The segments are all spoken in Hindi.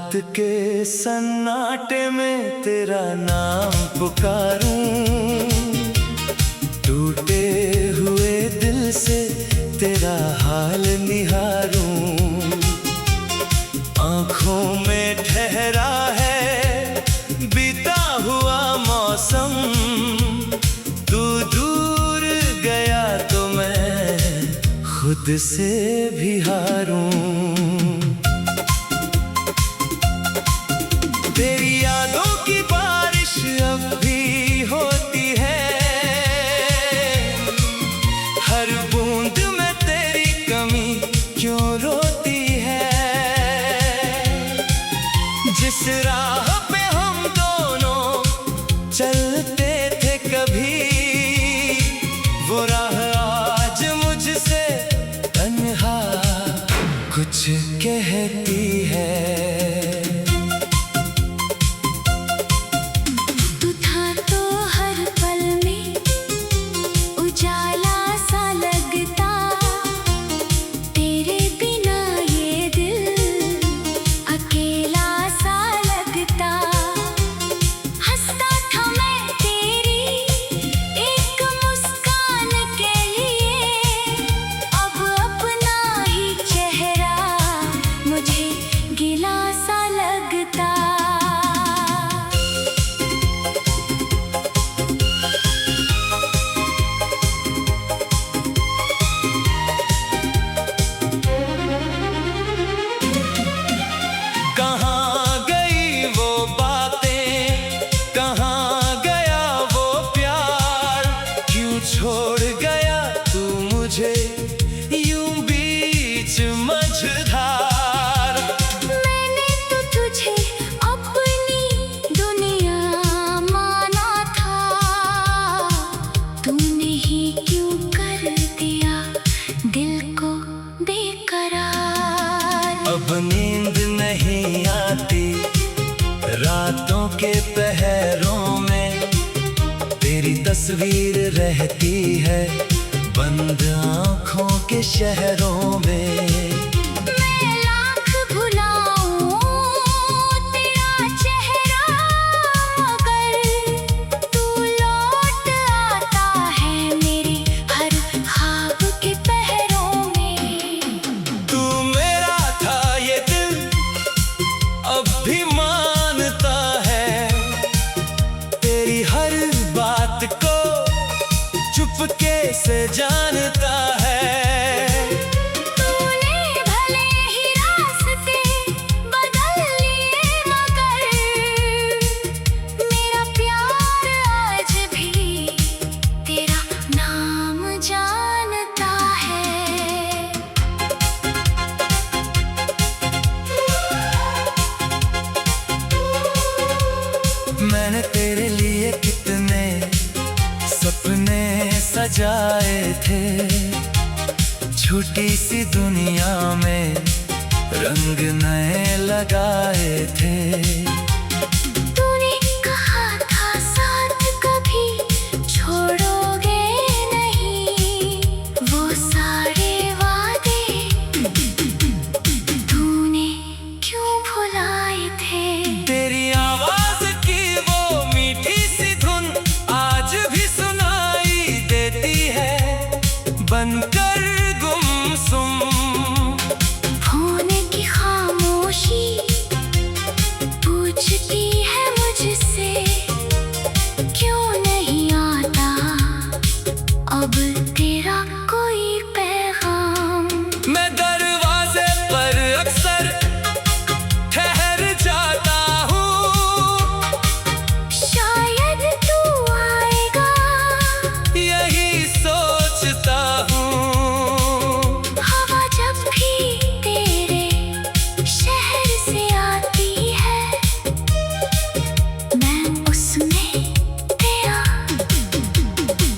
रात के सन्नाटे में तेरा नाम पुकारूं, टूटे हुए दिल से तेरा हाल निहारूं। आँखों में ठहरा है बीता हुआ मौसम, तू दूर गया तो मैं खुद से भी हारूं। तेरी यादों की बारिश अब भी होती है, हर बूंद में तेरी कमी क्यों रोती है। जिस राह पे हम दोनों चलते थे कभी, वो राह आज मुझसे तन्हा कुछ कहती है। छोड़ गया तू मुझे यूं बीच मझधार। मैंने तो तुझे अपनी दुनिया माना था, तूने ही क्यों कर दिया दिल को बेकरार। अब नींद नहीं आती रातों के पहरों में, तेरी तस्वीर रहती है बंद आँखों के शहरों में। मैं लाख भुलाऊं तेरा चेहरा, मगर तू लौट आता है मेरे हर ख्वाब के पहरों में। तू मेरा था ये दिल अब भी मानता है, तेरी हर बात को चुपके से जानता है। तूने भले ही रास्ते बदल लिए, मगर मेरा प्यार आज भी तेरा नाम जानता है। मैंने तेरे लिए कितने सपने सजाए थे, छोटी सी दुनिया में रंग नए लगाए थे। तूने कहा था साथ कभी छोड़ोगे नहीं, वो सारे वादे तूने क्यों भुलाए थे। तेरी आवाज की वो मीठी सी धुन आज भी सुनाई देती है बनकर गुमसुम। फोन की खामोशी पूछती है मुझसे, क्यों नहीं आता अब तेरा कोई पैगाम। मैं दरवाजे पर अक्सर ठहर जाता हूँ, शायद तू आएगा यही सोचता हूँ। हवा जब भी तेरे शहर से आती है, मैं उसमें तेरा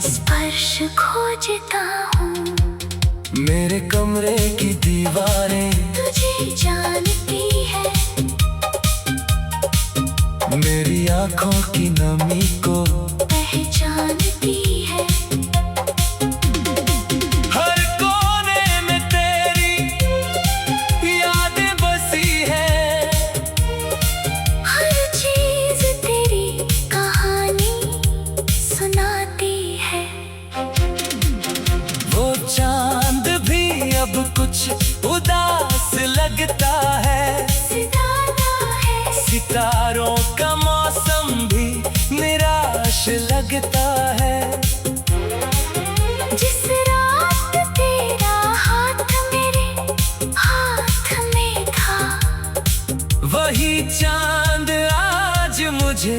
स्पर्श खोजता हूँ। मेरे कमरे की दीवारें तुझे जानती है, मेरी आँखों की नमी को पहचानती है। हर कोने में तेरी यादें बसी है, जगता है। जिस रात तेरा हाथ मेरे हाथ में था, वही चांद आज मुझे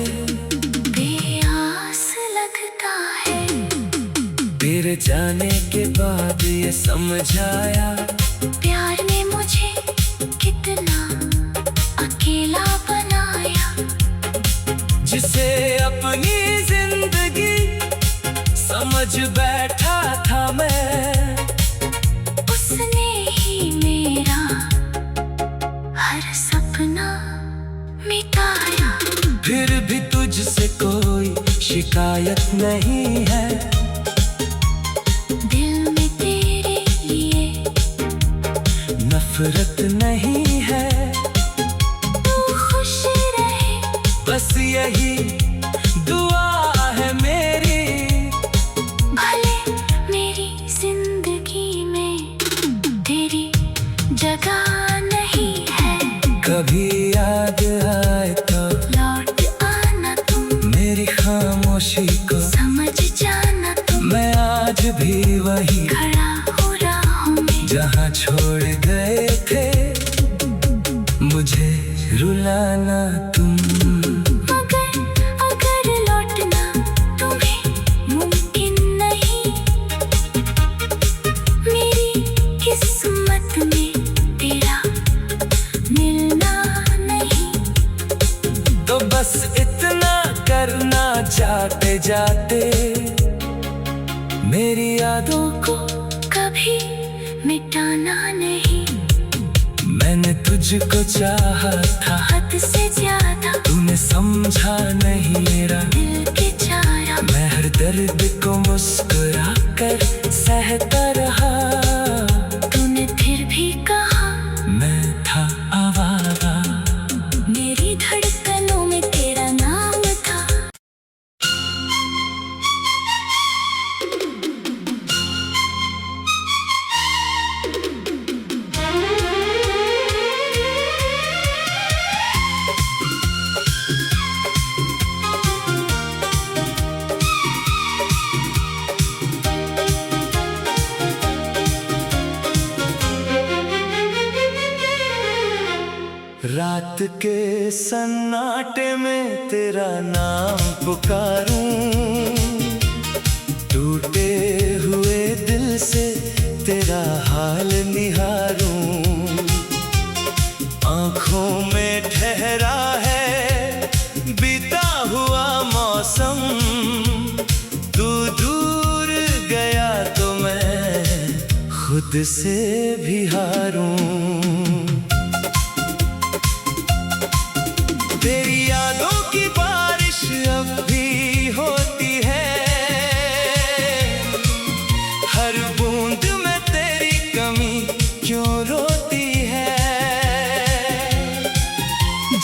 बेआस लगता है। तेरे जाने के बाद ये समझ आया, प्यार ने मुझे कितना अकेला बनाया। जिसे अपनी जिंदगी समझ बैठा था मैं, उसने ही मेरा हर सपना मिटाया। फिर भी तुझसे कोई शिकायत नहीं है। दिल में तेरे लिए नफरत नहीं है। तू खुश रहे, बस यही दुआ है मेरी। भले मेरी जिंदगी में तेरी जगह नहीं है। कभी याद आए तो लौट आना तुम, मेरी खामोशी को समझ जाना तुम। मैं आज भी वही खड़ा हो राहों में, जहाँ छोड़ गए थे मुझे रुलाना तुम। अगर लौटना तुम्हें मुमकिन नहीं, मेरी किस्मत में तेरा मिलना नहीं। तो बस इतना करना जाते जाते, मेरी यादों को कभी मिटाना नहीं। मैंने तुझको चाहा था हद से ज्यादा, तूने समझा नहीं मेरा दिल के चारा। मैं हर दर्द को मुस्कुरा कर सहता रहा। तूने फिर भी कहा मैं था आवारा, मेरी धड़कनों में तेरा नाम था। रात के सन्नाटे में तेरा नाम पुकारूं, टूटे हुए दिल से तेरा हाल निहारूं। आँखों में ठहरा है बीता हुआ मौसम, तू दूर गया तो मैं खुद से भी हारूं। तेरी यादों की बारिश अब भी होती है, हर बूंद में तेरी कमी क्यों रोती है।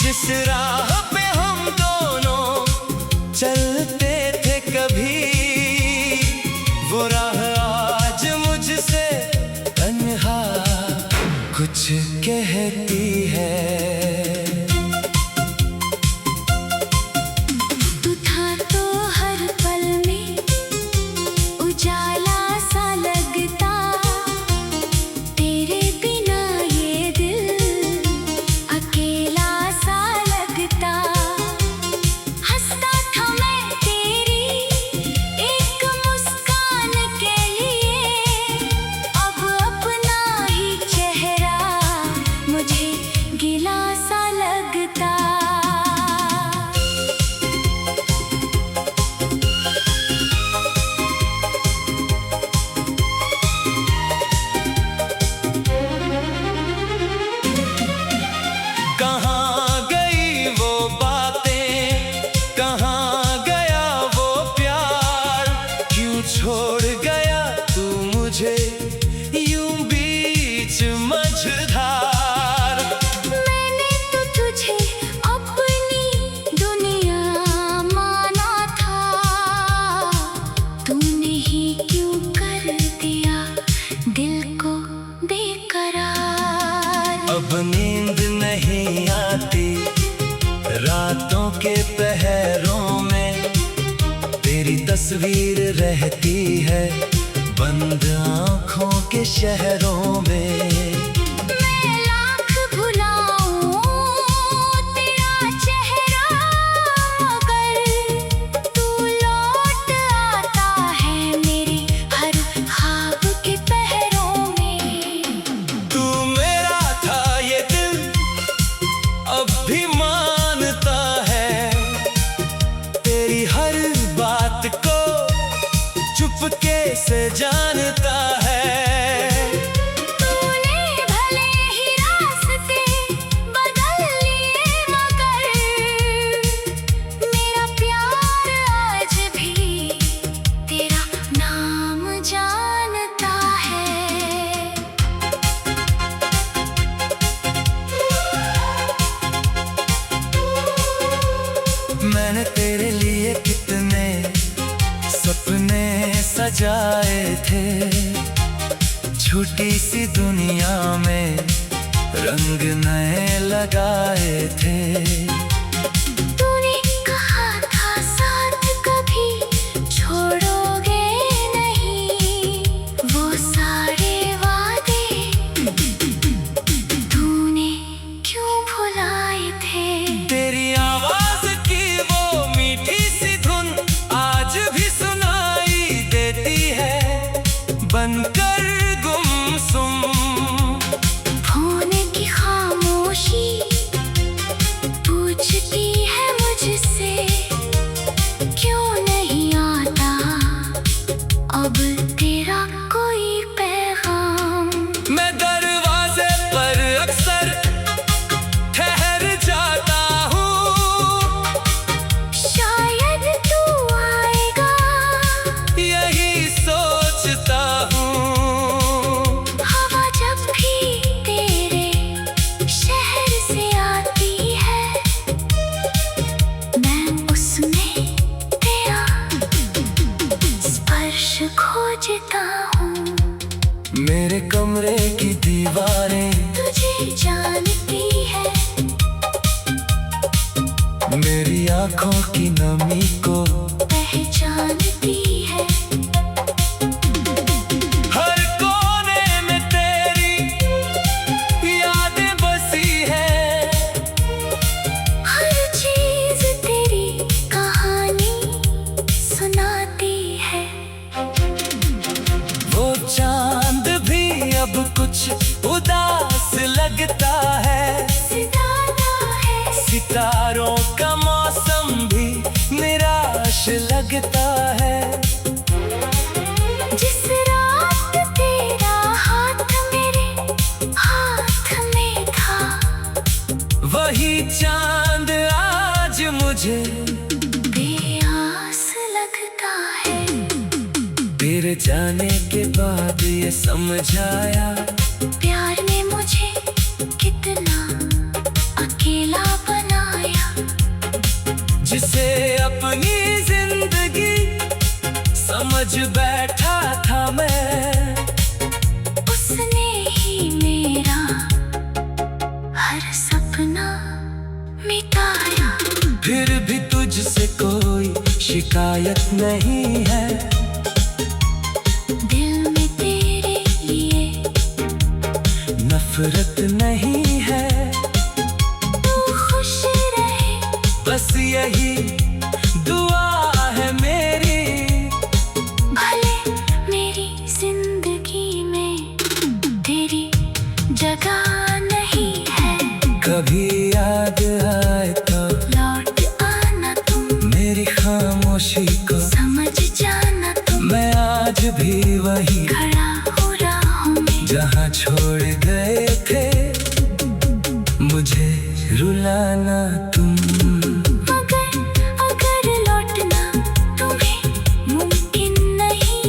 जिस राह पे हम दोनों चलते थे कभी, वो राह आज मुझसे तन्हा कुछ कहती है। तस्वीर रहती है बंद आँखों के शहरों में। मैं लाख भुलाऊं तेरा चेहरा, मगर तू लौट आता है मेरी हर ख्वाब के पहरों में। तू मेरा था ये दिल अब भी मानता है, तेरी हर बात को चुपके से जानता है। तूने भले ही रास्ते बदल लिए, मगर मेरा प्यार आज भी तेरा नाम जानता है। मैंने तेरे लिए कितने सपने सजाए थे, छोटी सी दुनिया में रंग नए लगाए थे। तूने कहा था साथ कभी छोड़ोगे नहीं, वो सारे वादे तूने क्यों भुलाए थे। तेरी आवाज की वो मीठी सी धुन आज भी सुनाई देती है, बनकर गुमसुम। फोन की खामोशी पूछती है मुझसे, क्यों नहीं आता अब तेरा कोई पैगाम। मैं दरवाजे पर अक्सर ठहर जाता हूँ, शायद तू आएगा यही सोचता हूँ। हवा जब भी तेरे शहर से आती है, मैं उसमें तेरा स्पर्श खोजता हूँ। मेरे कमरे की दीवारें तुझे जानती है, मेरी आंखों की नमी को पहचानती है। हर कोने में तेरी यादें बसी है, हर चीज तेरी कहानी सुनाती है। वो चांद भी अब कुछ उदास लगता है, सितारों का मौसम भी निराश लगता है। जिस रात तेरा हाथ मेरे हाथ में था, वही चांद आज मुझे बेआस लगता है। तेरे जाने के बाद ये समझ आया, प्यार ने मुझे कितना अकेला बनाया। जिसे अपनी जिंदगी समझ बैठा था मैं, उसने ही मेरा हर सपना मिटाया। फिर भी तुझसे कोई शिकायत नहीं है, दिल में तेरे लिए नफरत नहीं है। तू खुश रहे, बस यही दुआ है मेरी। भले मेरी जिंदगी में तेरी जगह नहीं है। कभी याद आए तो लौट आना तुम, मेरी खामोशी को समझ जाना तुम। मैं आज भी वही खड़ा हो राहों में, जहाँ छोड़ गए थे मुझे रुलाना तुम। मगर अगर लौटना तुम्हें मुमकिन नहीं,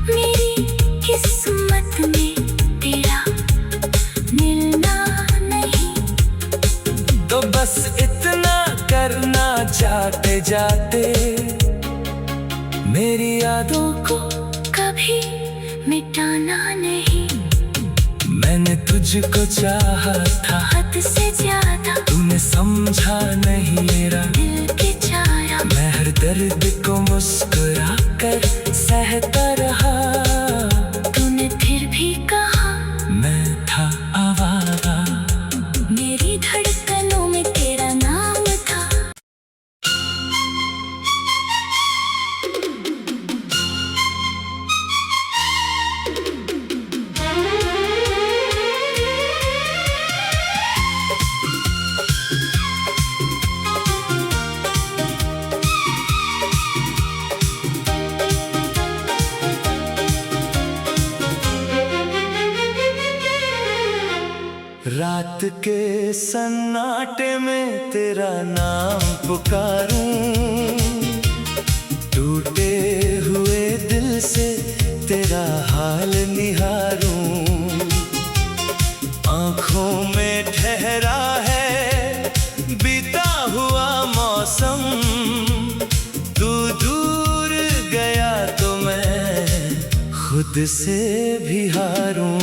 मेरी किस्मत में तेरा मिलना नहीं। तो बस इतना करना जाते जाते, मेरी यादों को कभी मिटाना नहीं। मैंने तुझको चाहा था हद से ज्यादा, तूने समझा नहीं मेरा दिल के छाया मैं हर दर्द को मुस्कुरा कर सहता रहा। तूने फिर भी कहा मैं था आवारा। मेरी धड़कनों में तेरा नाम था। रात के सन्नाटे में तेरा नाम पुकारूं, टूटे हुए दिल से तेरा हाल निहारूं। आँखों में ठहरा है बीता हुआ मौसम, तू दूर गया तो मैं खुद से भी हारूं।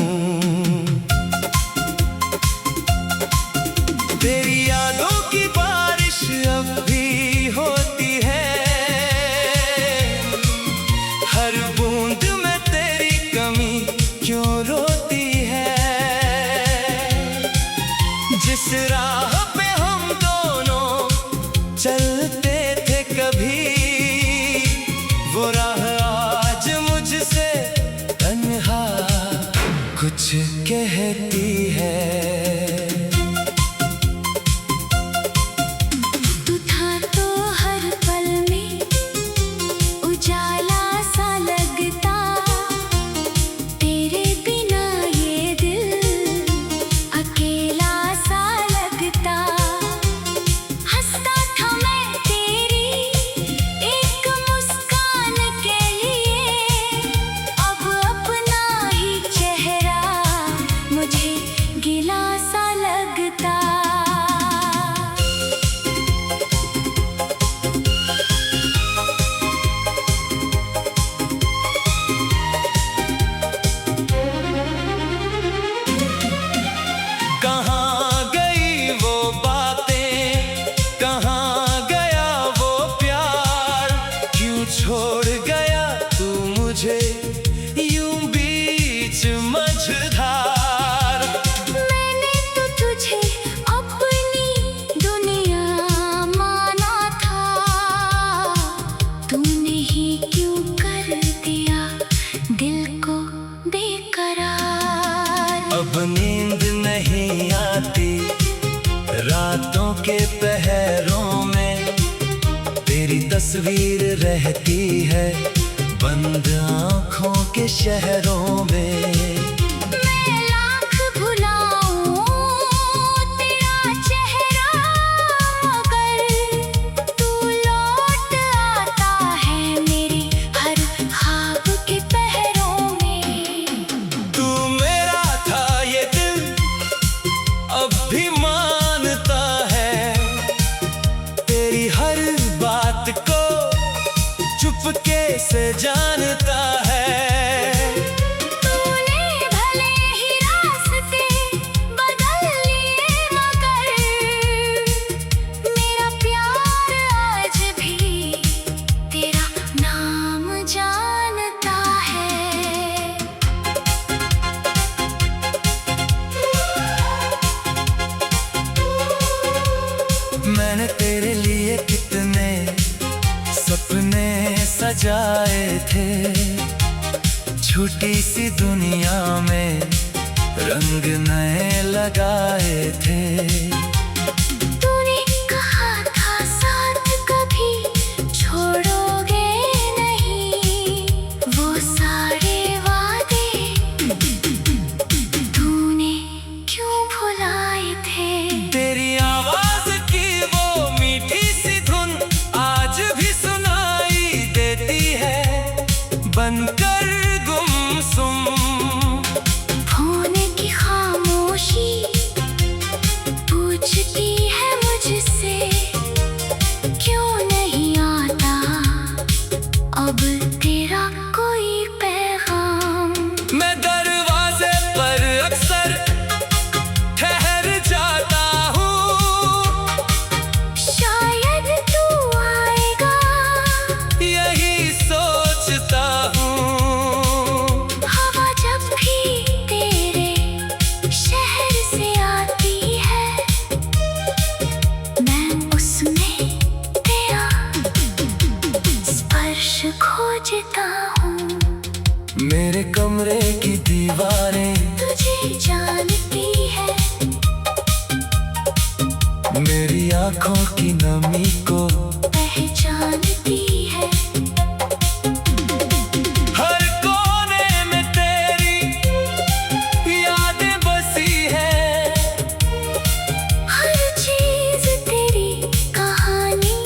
तेरी यादों की बारिश अब भी होती है, हर बूंद में तेरी कमी क्यों रोती है। जिस राह पे हम दोनों चलते थे कभी, वो राह आज मुझसे तन्हा कुछ कहती है। छोड़ गया तू मुझे यूं बीच मझधार। मैंने तो तुझे अपनी दुनिया माना था, तूने ही क्यों कर दिया दिल को बेकरार। अब नींद नहीं आती रातों के पहरों में, तेरी तस्वीर रहती है बंद आँखों के शहरों में। मैं लाख भुलाऊं तेरा चेहरा, मगर तू लौट आता है मेरे हर ख्वाब के पहरों में। तू मेरा था ये दिल अब भी मानता है, तेरी हर बात को चुपके से जानता है। तूने भले ही रास्ते बदल लिए, मगर मेरा प्यार आज भी तेरा नाम जानता है। मैंने तेरे लिए कितने सपने सजाए थे, छोटी सी दुनिया में रंग नए लगाए थे। तूने कहा था साथ कभी छोड़ोगे नहीं, वो सारे वादे तूने क्यों भुलाए थे। तेरी आवाज की वो मीठी सी धुन आज भी सुनाई देती है, बनकर गुमसुम। फोन की खामोशी पूरी खोजता हूँ। मेरे कमरे की दीवारें तुझे जानती है, मेरी आंखों की नमी को पहचानती है। हर कोने में तेरी यादें बसी है, हर चीज तेरी कहानी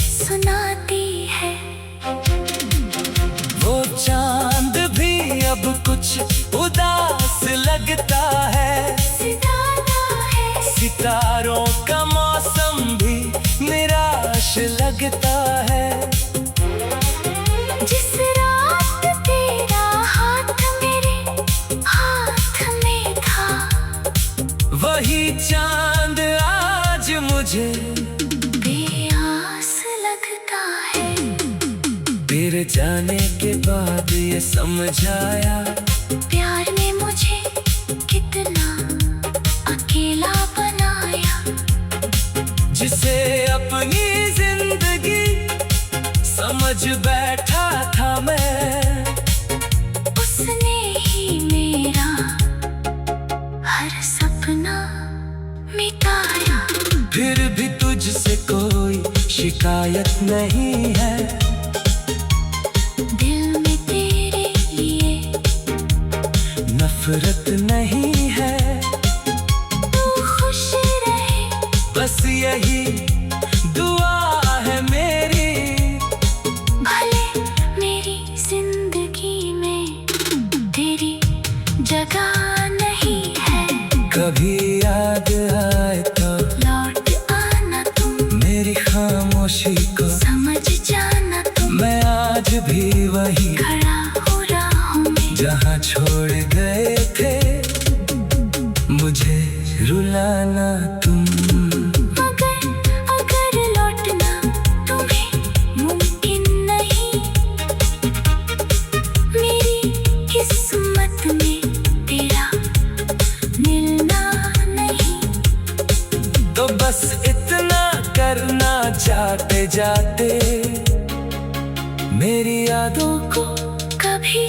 सुनाती है। वो चांद भी अब कुछ उदास लगता है, सितारों का मौसम भी निराश लगता है। जिस रात तेरा हाथ मेरे हाथ में था, वही चांद आज मुझे बेआस लगता है। तेरे जाने के बाद ये समझ आया, प्यार ने मुझे कितना अकेला बनाया। जिसे अपनी जिंदगी समझ बैठा था मैं, उसने ही मेरा हर सपना मिटाया। फिर भी तुझसे कोई शिकायत नहीं है, दिल में तेरे लिए नफरत नहीं है। तू खुश रहे, बस यही दुआ है मेरी। भले मेरी जिंदगी में तेरी जगह नहीं है। कभी याद आए तो लौट आना तुम, मेरी खामोशी को समझ जाना तुम। मैं आज भी वही खड़ा हो राहों में, जहाँ छोड़ गए थे मुझे रुलाना तुम। अगर लौटना तुम्हें मुमकिन नहीं, मेरी किस्मत में तेरा मिलना नहीं। तो बस इतना करना चाहते जाते, मेरी यादों को कभी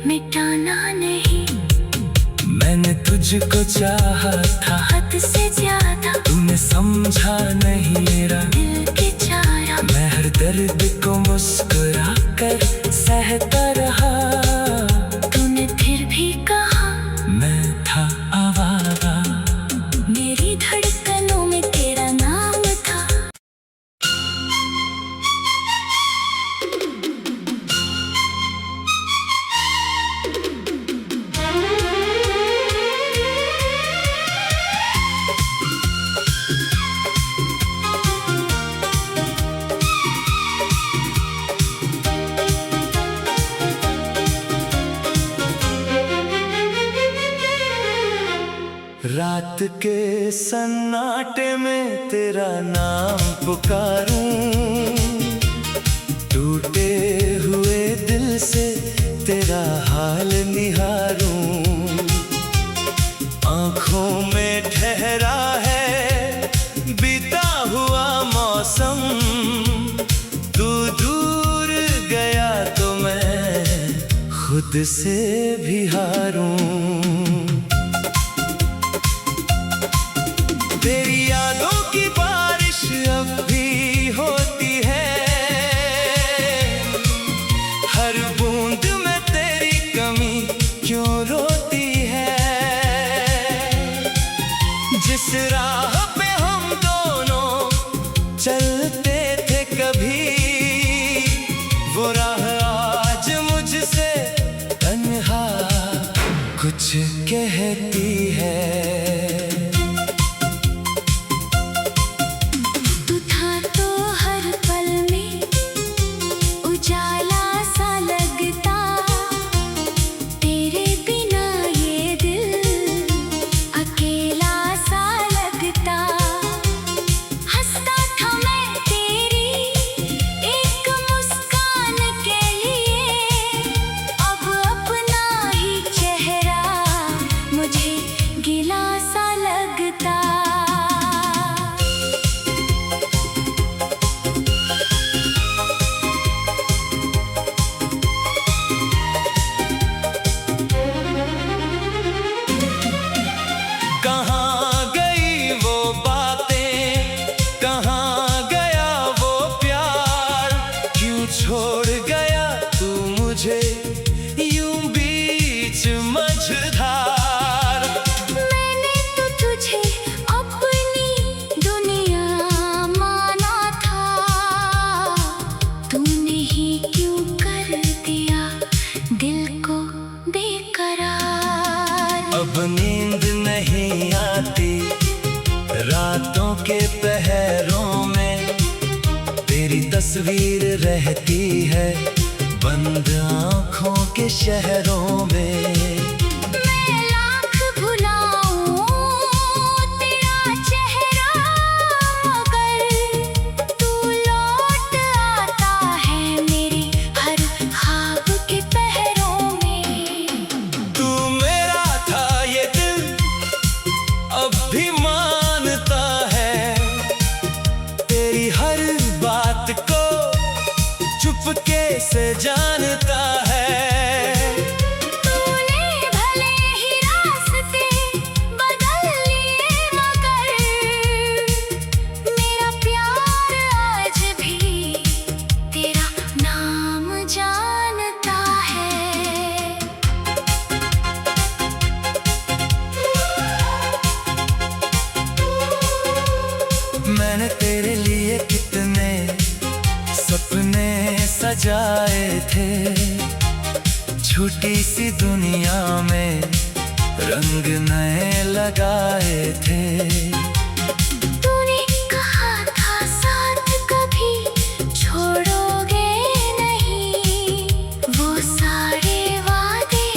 मिटाना नहीं। मैंने तुझको चाहा था, हद से ज्यादा तूने समझा नहीं मेरा दिल के चारा। मैं हर दर्द को मुस्कुरा कर सहता रहा, तूने फिर भी कहा मैं था आवारा। मेरी धड़कनों में तेरा नाम था। रात के सन्नाटे में तेरा नाम पुकारूं, टूटे हुए दिल से तेरा हाल निहारूं। आँखों में ठहरा है बीता हुआ मौसम, तू दूर गया तो मैं खुद से भी हारूं। तेरी यादों की बारिश अब भी होती है, हर बूंद में तेरी कमी क्यों रोती है। जिस राह पे हम दोनों चलते थे कभी, वो राह आज मुझसे तन्हा कुछ नींद नहीं आती, रातों के पहरों में तेरी तस्वीर रहती है, बंद आँखों के शहरों में। मैं लाख भुलाऊं तेरा चेहरा, मगर तू लौट आता है मेरी हर ख्वाब के पहरों में। तू मेरा था ये दिल अब भी मानता है, तेरी हर बात को चुपके से जानता है। तूने भले ही रास्ते बदल लिए, मगर मेरा प्यार आज भी तेरा नाम जानता है। मैंने तेरे लिए कितने सपने सजाए थे, छोटी सी दुनिया में रंग नए लगाए थे। तूने कहा था साथ कभी छोड़ोगे नहीं, वो सारे वादे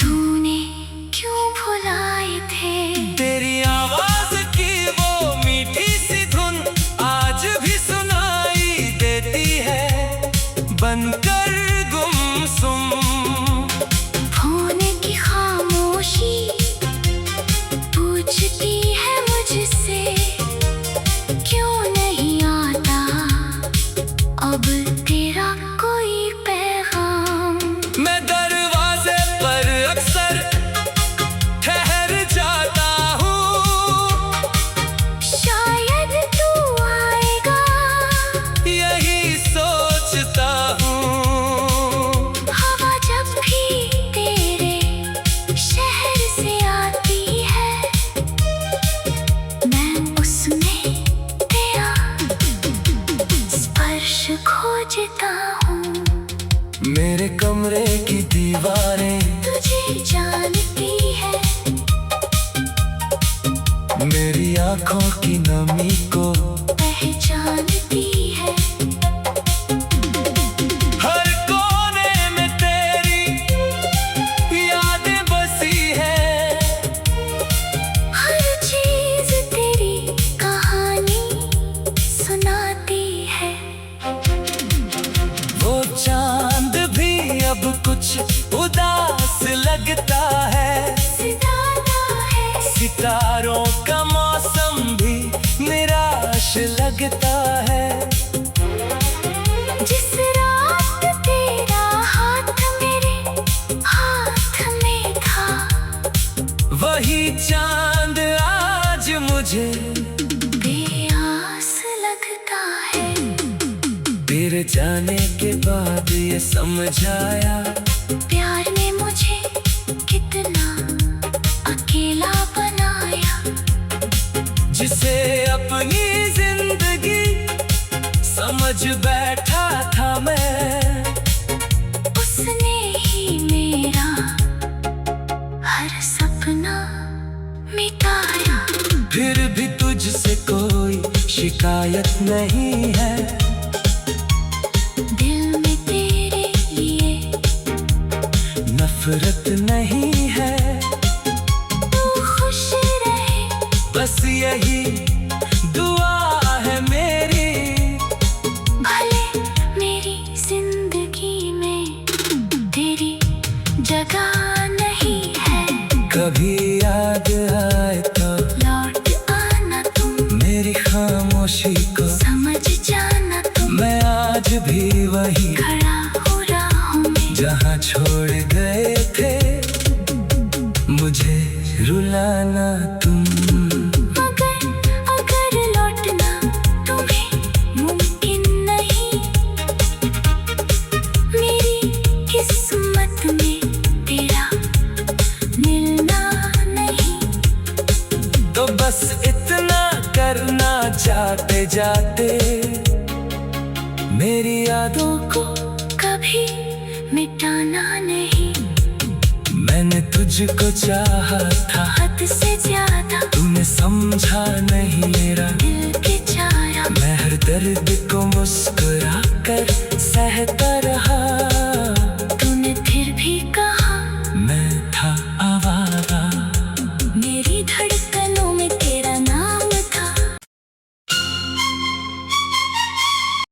तूने क्यों भुलाए थे। तेरी आवाज की वो मीठी सी धुन आज भी सुनाई देती है, बनकर गुमसुम। फोन की खामोशी पूछती है मुझसे, क्यों नहीं आता अब तेरा कोई पैगाम। मैं दरवाजे पर अक्सर ठहर जाता हूँ, शायद तू आएगा यही सोचता हूँ। हवा जब भी तेरे शहर से आती है, मैं उसमें तेरा स्पर्श खोजता हूँ। मेरे कमरे की दीवारें तुझे जानती है, मेरी आंखों की नमी को पहचानती है। हर कोने में तेरी यादें बसी है, हर चीज तेरी कहानी सुनाती है। वो चांद भी अब कुछ उदास लगता है, सितारा है सितारों का मौसम भी निराश लगता है। जिस रात तेरा हाथ मेरे हाथ में था, वही चांद आज मुझे बेआस लगता है। तेरे जाने के बाद ये समझ आया, प्यार ने मुझे कितना अकेला बनाया। जिसे अपनी जिंदगी समझ बैठा था मैं, उसने ही मेरा हर सपना मिटाया। फिर भी तुझसे कोई शिकायत नहीं है, दिल में तेरे लिए नफरत नहीं है। तू खुश रहे, बस यही दुआ है मेरी। भले मेरी जिंदगी में तेरी जगह नहीं है। कभी याद आए तो लौट आना तुम, मेरी खामोशी को समझ जाना तुम। मैं आज भी वही खड़ा हो राहों में, जहाँ छोड़ गए थे मुझे रुलाना तुम। मगर अगर लौटना तुम्हें मुमकिन नहीं, मेरी किस्मत में तेरा मिलना नहीं। तो बस इतना करना जाते जाते, मेरी यादों को कभी मिटाना नहीं। मैंने तुझको चाहा था हद से ज्यादा तूने समझा नहीं मेरा दिल के चारा। मैं हर दर्द को मुस्कुरा कर